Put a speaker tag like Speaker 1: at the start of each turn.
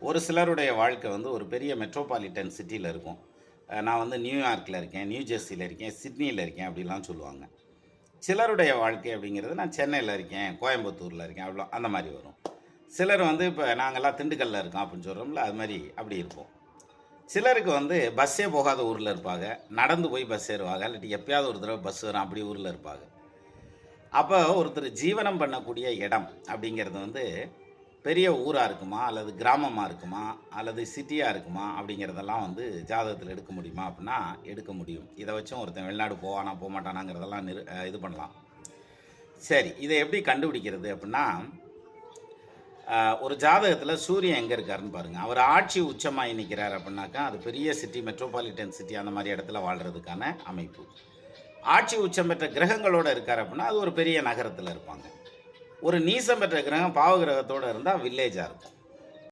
Speaker 1: ஒரு சிலருடைய வாழ்க்கை வந்து ஒரு பெரிய மெட்ரோபாலிட்டன் சிட்டில இருக்கும். நான் வந்து நியூயார்க்ல இருக்கேன், நியூ ஜெர்சில இருக்கேன், சிட்னில இருக்கேன் அப்படிலாம் சொல்லுவாங்க. சிலருடைய வாழ்க்கை அப்படிங்கிறது நான் சென்னையில இருக்கேன், கோயம்புத்தூர்ல இருக்கேன் அவ்வளோ அந்த மாரி வரும். சிலர் வந்து இப்ப நாங்கலாம் திண்டுக்கல்ல இருக்கோம் அப்படின்னு சொல்றோம்ல, அது மாரி அப்படி இருப்போம். சிலருக்கு வந்து பஸ்ஸே போகாத ஊர்ல இருப்பாங்க. நடந்து போய் பஸ் ஏறுவாங்க. இல்லாட்டி எப்பயாவது ஒரு தடவ பஸ் வரும் அப்படி ஊர்ல இருப்பாங்க. அப்ப ஒருத்தர் ஜீவனம் பண்ணக்கூடிய இடம் அப்படிங்கிறது வந்து பெரிய ஊரா இருக்குமா? அல்லது கிராமமா இருக்குமா? அல்லது சிட்டியா இருக்குமா? அப்படிங்கிறதெல்லாம் வந்து ஜாதகத்தில எடுக்க முடியுமா? அப்படின்னா, எடுக்க முடியும். இத வச்சும் ஒருத்தன் வெளிநாடு போவானா, போமாட்டானாங்கிறதெல்லாம் இது பண்ணலாம். சரி, இத எப்படி கண்டுபிடிக்கிறது அப்படின்னா, ஒரு ஜாதகத்தில சூரியன் எங்க இருக்காருன்னு பாருங்க. அவர் ஆட்சி உச்சமாகி நிற்கிறார் அப்படின்னாக்கா, அது பெரிய சிட்டி, மெட்ரோபாலிட்டன் சிட்டி அந்த மாரி இடத்துல வாழ்றதுக்கான அமைப்பு. ஆட்சி உச்சம் பெற்ற கிரகங்களோட இருக்கார் அப்படின்னா, அது ஒரு பெரிய நகரத்தில இருப்பாங்க. ஒரு நீசம் பெற்ற கிரகம் பாவ கிரகத்தோட இருந்தா வில்லேஜா இருக்கும்.